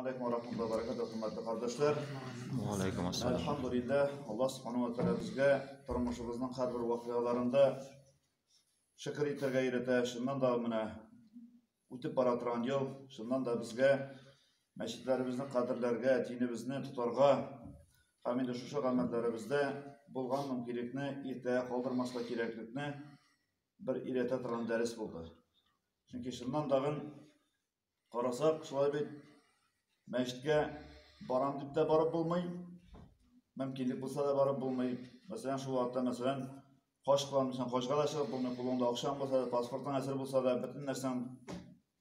Aleyküm ve rahmetullahi ve berekatuhu hürmetli kardeşler. Aleykümselam. Elhamdülillah Allah subhanahu ve teala bizge turmuşumuzun her bir vakıyalarında şükür eterge eyrete, şundan da mine ütüp baraturan yıl, şundan da bizge meşitlerimizin kadirlerge, dinimizin tutarga, hamide şuşu amellerimizde bulgan mümkünlükni irteye kaldırmasla gereklikni bir irete turan ders buldu. Çünkü şundan dağın qarasak, şulay bir meşitge baram dip de barıp bulmay, mümkünlük bulsa da barıp bulmay. Mesela şu vaqtda mesela hoş kılanmışsan hoşga da çıkıp bulmay, kulunda akşam bulsa da, pasporttan eser bulsa da, bütün nersen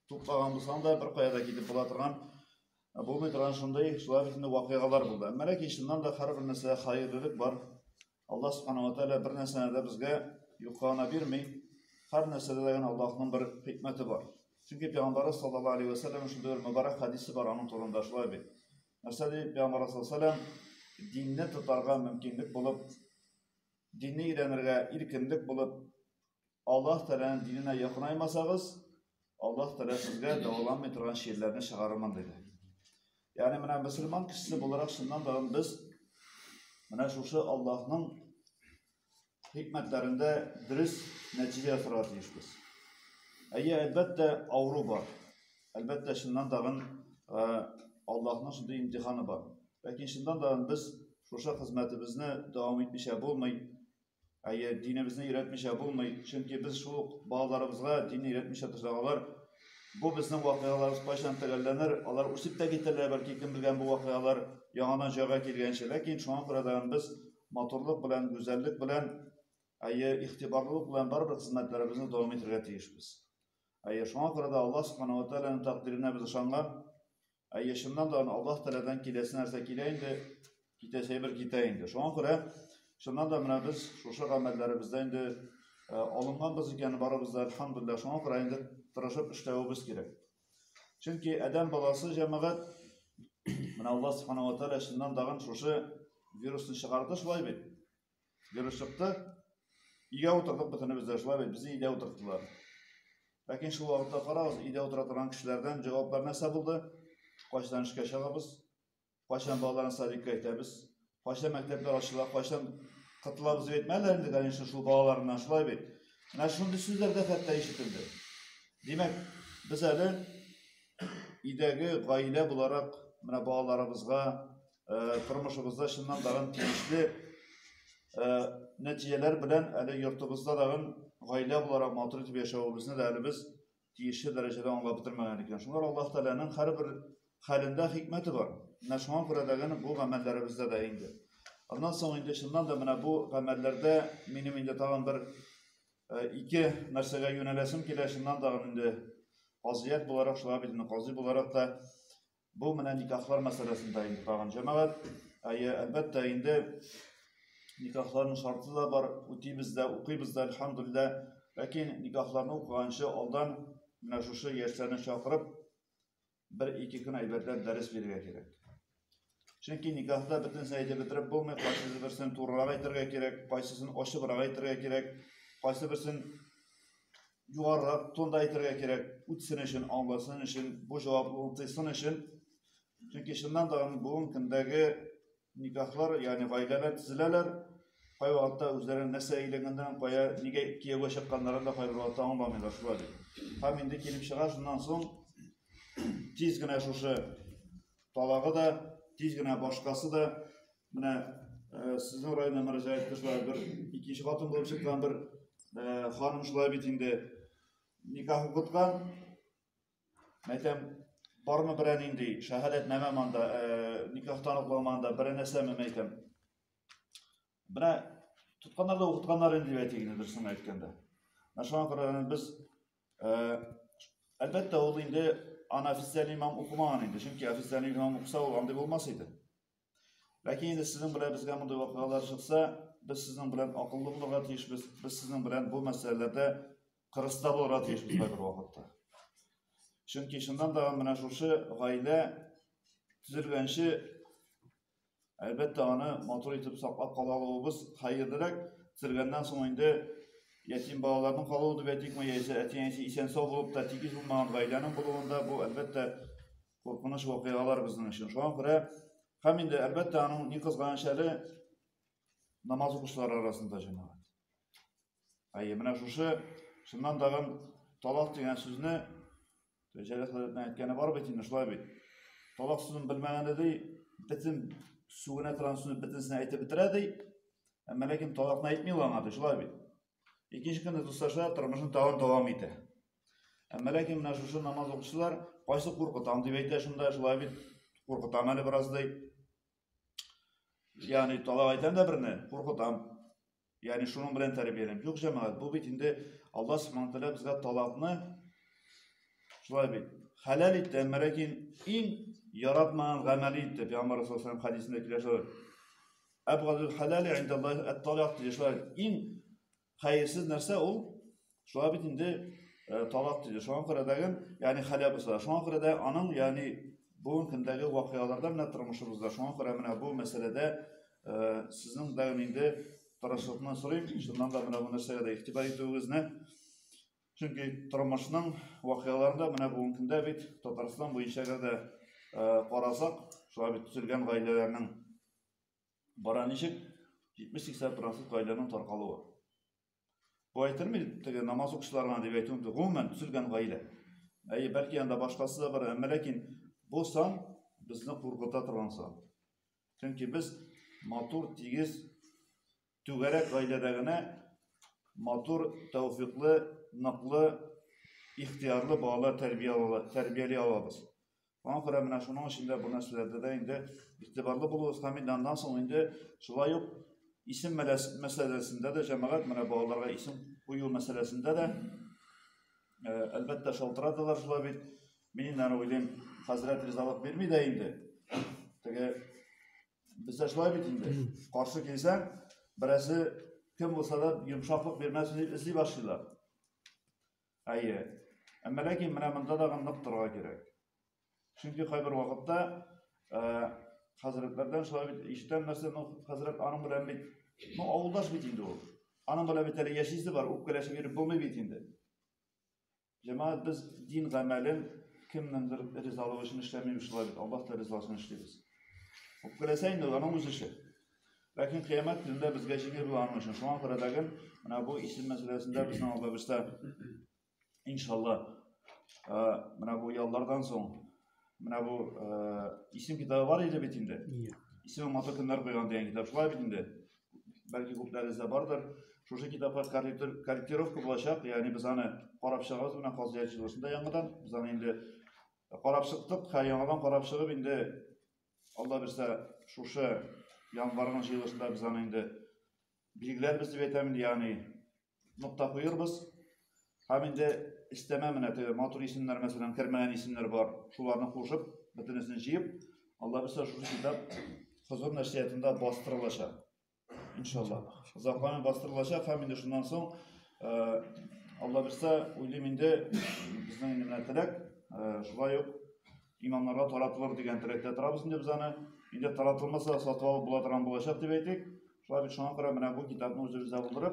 tuklagan bulsan da bir koyada gidip bulatırgan, bulmay turgan şunday, şulay bitinde vakıyalar buldu. Melek şundan da her bir nesle hayırlılık var. Allah subhanahu wa ta'ala bir nesnede bizge yukarına birmey, her nesnede de Allah'ın bir hikmeti var. Çünkü Peygamber sallallahu aleyhi ve sellem şu diyor mübarek hadisi var onun torunda şöyle bir. Mesela Peygamber sallallahu aleyhi ve sellem dinni tutarga mümkünlük bulup, dinni öğrenirge irkinlik bulup, Allah Teala'nın dinine yakınaymasanız, Allah Teala sizge dağılanmay turgan şiirlerini çıkarırman dedi. Yani mine Müslüman kişisi olarak şundan da biz mine şu Allah'ın hikmetlerinde dürüst netice yatıratıyız biz. Elbette avru var. Elbette şundan dağın Allah'ın şunda imtihanı var. Lakin şundan dağın biz şuşa hizmetimizni devam etmişe bulmay, dinimizni üretmişe bulmay. Çünkü biz şu bağlarımızga dini üretmişe tırşağalar, bu bizning vakıyalarımız baştan tegellenir, onlar usip de getirler, belki kim bilgen bu vakıyalar yanından jaga kelgen şey. Lakin şu an buradan biz motorluk bilen, güzellik bilen, ihtibarlılık bilen baribir hizmetlerimizni devam ettirge tiyişmiz. Şu an kadar Allah subhanahu wa ta'ala'nın takdirine biz ışanlar. Şundan da Allah Teala'dan kilesin erse kileyindi, kitese bir kiteyindi. Şu an kadar şundan da biz şu amellerimizde indi alıngan biz iken barımızda elhamdülillah şu an kadar indi tırışıp işlevimiz gerek. Çünkü adam balası cemaat Allah subhanahu wa ta'ala şundan dağın şu virüsünü çıkardı şulay bir. Virüs çıktı. İyi oturduk bütünü bizler şulay bir. Bizi iyi oturttular. Lakin şu vakitte qarağız, ide oturaturan kişilerden cevaplar nasıl buldu? Kaçtan işe şağabız, kaçtan bağlarına sadikka etəbiz, kaçtan mektepler açılaq, kaçtan qıtılabızı etmelilerindi gəlin şu bağlarından şulay bey. Şundu sözlerde fəttə işitildi. Demek, biz əli idəgi qaylə bularak bağlarımızga, turmuşumuzda şundan dağın tiyişli neticeler bilen əli yurtumuzda dağın qaylə bularak matur etib yaşavımızını da əli biz tiyişli derecede anla bitirmeliyiz. Şunlar Allah Teala'nın her bir halinde hikmeti var. Şu an buradaki bu amellerimizde de indi. Ondan sonra indi şundan da bu amellerde benim indi tamam bir iki mersege yönelesim ki şundan da indi vaziyet bularak şuna bildiğini qazi bularak da bu nikahlar meselesinde indi tamam cemaat. Elbette indi nikahların şartı da var. Utibizde, ukibizde elhamdülillah. Lakin nikahlarını okuğanşı aldan şu yaşlarını çağırıp bir iki gün ayberler ders vermeye gerek. Çünkü nikahda bütün sayıda bitirip bulmay, kaysısı birsin tuğrağa getirge gerek, kaysısını oşu bırağa getirge gerek, kaysısı birsin yuvarlak tonda getirge gerek, uçsun için, anlasın için, bu cevaplı unutsun için. Çünkü şundan da bugün gündeki nikahlar yani aileler dizilerler, pay vakitte üzerine nese eğileninden paya nige kiye çıkanlarında pay vakitte anlamıyorlar şu var. Hem indi kelip çıkar şundan son tiz güne şu talağı da tiz güne başkası da sizin orayına müracaat etmişler bir ikinci katın bulup çıkan bir hanım şulay bitinde nikahı kutkan metem var mı biren indi şehadet nememanda nikah tanıklamanda biren esememeytem tutkanlar da okutkanlar indi veteğini dursun etkende. Şu an kadar biz elbette oğlu indi anafislerli imam okumayan indi. Çünkü afislerli imam okusa olanda olmasıydı. Lakin indi sizin bile bizge mındı vakalar çıksa biz sizin bilen akıllı bularak tiyişmiz, biz sizin bilen bu meselelerde kırısta bularak tiyişmiz bir vakitte. Çünkü şundan da şu gayle tüzülgenşi elbette onu motor itip saklap kalalığımız hayırdırak tüzülgenden sonra indi yetim bağlarının kalığı ve dikme yese etiyensi isen sağ olup da tikiz bulmayan gaylanın bulunduğunda bu elbette korkunç vakıyalar bizden için. Şu an göre hem indi elbette onun ni kızgan şeri namaz okuşları arasında cemaat. Ayy, mena şuşu şundan dağın talak diyen sözünü Tecellik etmekene var betinde şulay bit. Talak sözünü bilmegende de bütün suyuna transunu bitinsine aytıp bitiredi. Ama lakin talakna etmiyor anladı şulay bit. İkinci günde dostlar tırmışın devam etti. Ama lakin mena şuşu namaz okuşlar qaysı korkutam deb aytdı şunda şulay bit. Korkutam hele biraz da yani talak aytan da birini korkutam. Yani şunun bilen terbiyelerim. Yok cemaat bu bitinde Allah subhanahu teala bizga talakni şulay bit. Halal etti. Ama lakin in yaratmayan gamali etti. Peygamber sallallahu aleyhi ve sellem hadisinde kileşiyor. Ebgadul halali indallahi et-talak diye şulay. In hayırsız nerse ol şulay bitinde talak diye. Şu an kıradagın yani halal olsa. Şu an kırada anın yani bu gündeki vakıyalardan ne tırmışımızda. Şu an kıramına bu meselede sizin dağınında tarafından sorayım. Şundan da buna bu meselede ihtibar ettiğinizne. Çünkü tırmışının vakıyalarında buna bu gündə bit Tataristan bu işlere de qarasak, şulay bit tüzülgen gaylelerinin baranışık 70-80% gaylelerinin tarqalığı. Bu aytırmı namaz okuşlarına deb aytımdı. Umumen tüzülgen gayle. Belki yanında başkası da var. Ama lakin bu san bizni qurgıta turgan san. Çünkü biz matur tigiz tügerek gayledegine matur tevfikli, naklı, ihtiyarlı bağlar terbiyeli alabız. Ona göre mena şunun içinde bu nesillerde de indi itibarlı buluruz. Ondan sonra indi şulay yok. İsim meselesinde de cemaat mena bağlarga isim koyu meselesinde de elbette şaltıradılar şulay bit. Benim oyluyum Hazreti Rizalık vermeydi de indi. Bizde şulay bit indi. Karşı kelsen birisi kim olsa da yumuşaklık vermesini izli başlıyorlar. Ayy. Ama lakin mena mında da gındık durga gerek. Çünkü kayber vakitte Hazretlerden şulay bit işten mesela Hazret anım bilen bit no avuldaş bitindi o. Anım bilen biteli yaşıyızı var. Ukkuleşi verip bulmayı bitindi. Cemaat biz din gamelin kimdendir rizalığı için işlemiyor şulay bit. Allah da rizasını işleriz. Ukkuleşeyin de onun uz işi. Lakin kıyamet gününde biz geçinir bu anmışın. Şu an kıradagın bu isim meselesinde bizden Allah bizde inşallah bu yıllardan sonra bu isim kitabı var idi bitinde. İsim matakınlar koyan diyen kitap şulay bitinde. Belki gruplarınızda vardır. Şu kitaplar korrektirovka bulacak. Yani biz hani qarapşığımız bilen qazıyacılığında yanıdan biz hani indi qarapşıqtık, yanıdan qarapşığı bindi Allah bilse şu yanvarının yılında biz hani indi bilgiler bizi betemindi yani nokta koyuyoruz. Hem indi istememine matur isimler mesela kirmeyen isimler var. Şularını koşup bitinisini jiyip Allah bilse şu kitap huzur neşriyatında bastırılacak. İnşallah. Zamanı bastırılacak. Hem indi şundan sonra Allah bilse uylim indi bizden indi tilek şulay yok. İmamlarga taratılır degan tilekte turabız indi biz hani indi taratılmasa satып alıp bulaturan bulacak deb aytdik. Şulay bit şuna göre mena bu kitapni o'zimiz buldirib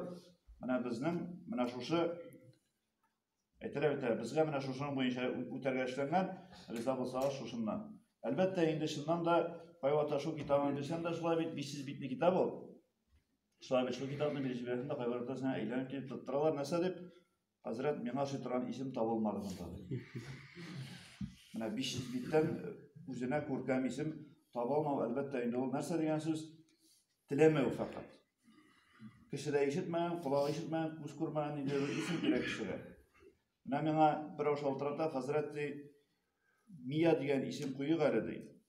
mena bizning mena şuşu aytılır bizga mena şuşunun boyunca o'targa ishlangan rizo bo'lsa şuşundan. Elbette indi shundan da Qayvata şu kitabını desem de şulay bit 500 bitli kitap ol. Şulay bit şu kitabını birinci verdim de Qayvata sana eğlenip gelip tutturarlar nese dep Hazret mena şu turan isim tabılmadı bunda. Mena 500 bitten üzerine korkan isim tabalma elbette indi ol nese degan söz tileme fakat. Kişide işitmeyen, kulağı işitmeyen, göz görmeyen isim gerek kişide. Mena bir şaltırada Hazreti Miya degan isim koyu gayri deydi.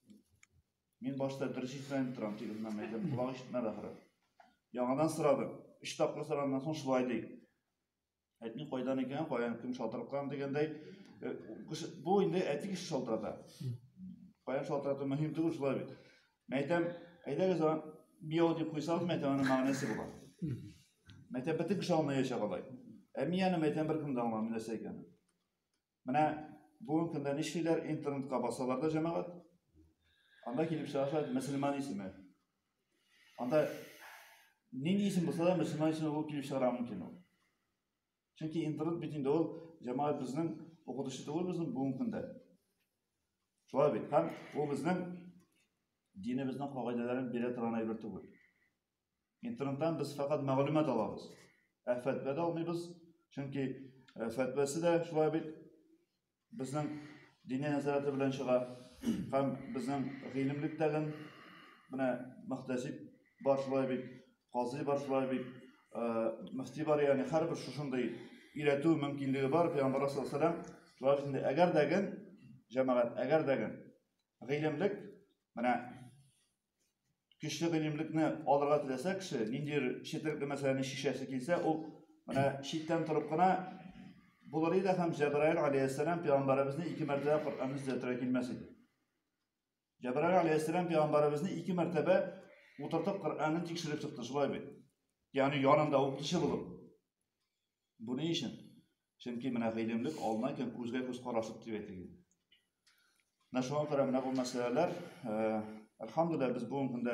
Men başta diriş işitmeyen turam telimden meydan kulağı işitmedi ahire. Yanıdan sıradım. 3 dakika sıradan sonra şulay deydi. Aytmen koydan eken, koyan kim şaltırıp kalan degandey. Bu indi aytdi kişi şaltırada. Koyan şaltırada mühim değil şulay deydi. Meydan ayda zaman Miya deyip koysanız meydanın manası bular. Meydan bitik kişi almaya yaşakalay. Miya'nın meydan bir kımda almam nese eken. Mena bugün kında nişfiler internet basalarda cemaat. Anda kelip şahşat Müslüman ismi. Anda neyini isim bulsa da Müslüman ismi olup kelip şahra mümkün ol. Çünkü internet bitinde ol cemaat bizning o'qituvchi to'g'ri bizning bugun kunda. Şulay bit. Hem bu bizning dinimizning qoidalarini bera turgan ayber tugul. İnternetten biz fakat ma'lumot olamiz. Fatva da olmaymiz. Chunki fatvasi da shulay bit bizning diniy nazorati bilan chiqa. Ham bizning ilmlikdagi buna muhtasib bor shulay bit, qozi bor shulay bit, mufti bor, ya'ni har bir shunday iratuv mumkinligi bor. Payg'ambar sollallohu alayhi vasallam shulay shunday agar dagin jamoat agar dagin ilmlik mana kuchli ilmlikni oldirga tilasa kishi nindir shetirli masalani shishasi kelsa u mana shitdan turibgina bularida ham Cebrail alayhissalom payg'ambarimizni 2 martaba Qur'onni tuzatira kelmas edi. Cebrail alayhissalom payg'ambarimizni 2 martaba o'tirtib Qur'onni tekshirib chiqdi shulay bit. Ya'ni yonida o'qitishi bo'lib. Buni uchun chunki mana ilmlik olmaykan ko'zga ko'z qarashib deb aytilgan. Nashon qaramına bu meseleler elhamdülillah biz bu kunda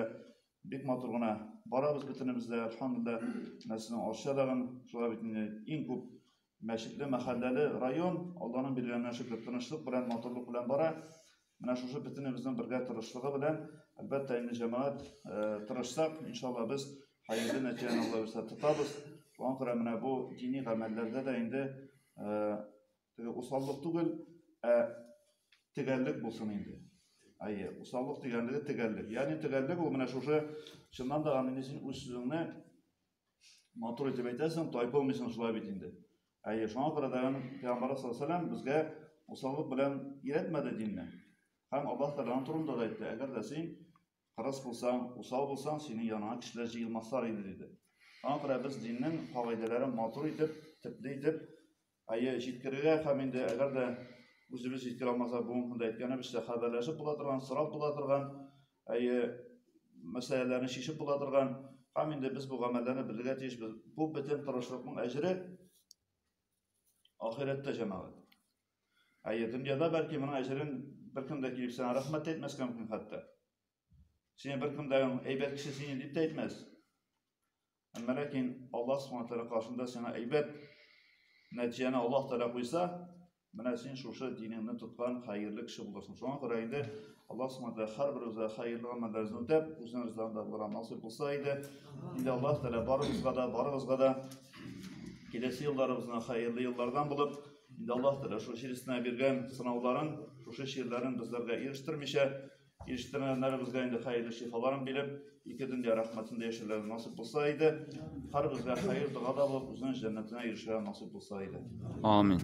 bek motorguna barabız bitinimizde elhamdülillah neslin aşağıdan şuna bitini en ko'p meşitli mahalleli rayon Allah'ın bilgilerine şükür tanıştık bilen motorluk bilen bara mana şu bitinimizden birga tırışlığı bilen elbette yine cemaat tırışsak inşallah biz hayırlı neticeni Allah'a tutabız. Bu ankaramına bu dini amellerde de indi usallık değil tegellik bulsun indi. Ayı, usallık tegelliği tegellik. Yani tegellik o mana şuşa şundan da aminizin üstüne motor etip aytasan, taypa olmaysan şulay bitindi. Ayı, şu an kadar Peygamber sallallahu aleyhi ve sellem bizge usallık bilen iretmedi dinle. Hem Allah Teala'nın turunda da etti. Eğer de sen karas bulsan, usal bulsan senin yanına kişiler yığılmazlar idi dedi. Ankara biz dinin kavaydeleri motor etip, tipli etip, ayı jitkiriye hem indi eğer de o'zimiz yetkira olmasa bu kunda aytgani bizda xabarlashib bo'laturgan, so'rab bo'laturgan, masalalarni shishib bo'laturgan, ham endi biz bu amallarni birga teshib bu bitim tirishlikning ajri oxiratda jamoat. Dunyoda balki buni ajrin bir kunda kelib sana rahmat aytmasga mumkin hatto. Sen bir kunda aybat kishi seni deb aytmas. Ammo lekin Alloh subhanahu va taolo qarshısında sana aybat natijani Alloh taolo qo'ysa mana sen şuşa dinini tutgan hayırlı kişi bulursun. Şu an qarayında Allah subhanahu wa ta'ala har bir hayırlı amellerinizni o'tab, o'zini rizqida bo'lar nasib bo'lsaydi. Endi Alloh taolo barimizga da kelesi yıllarımızın hayırlı yıllardan bulup, endi Alloh taolo şu şirisine bergan sınavların, şu şiirlerin bizlerge eriştirenlerimizge endi hayırlı şifaların bilip, iki dünya rahmetinde yaşarlar nasip olsaydı, her bizge hayır duada bulup, uzun cennetine erişirler nasip olsaydı. Amin.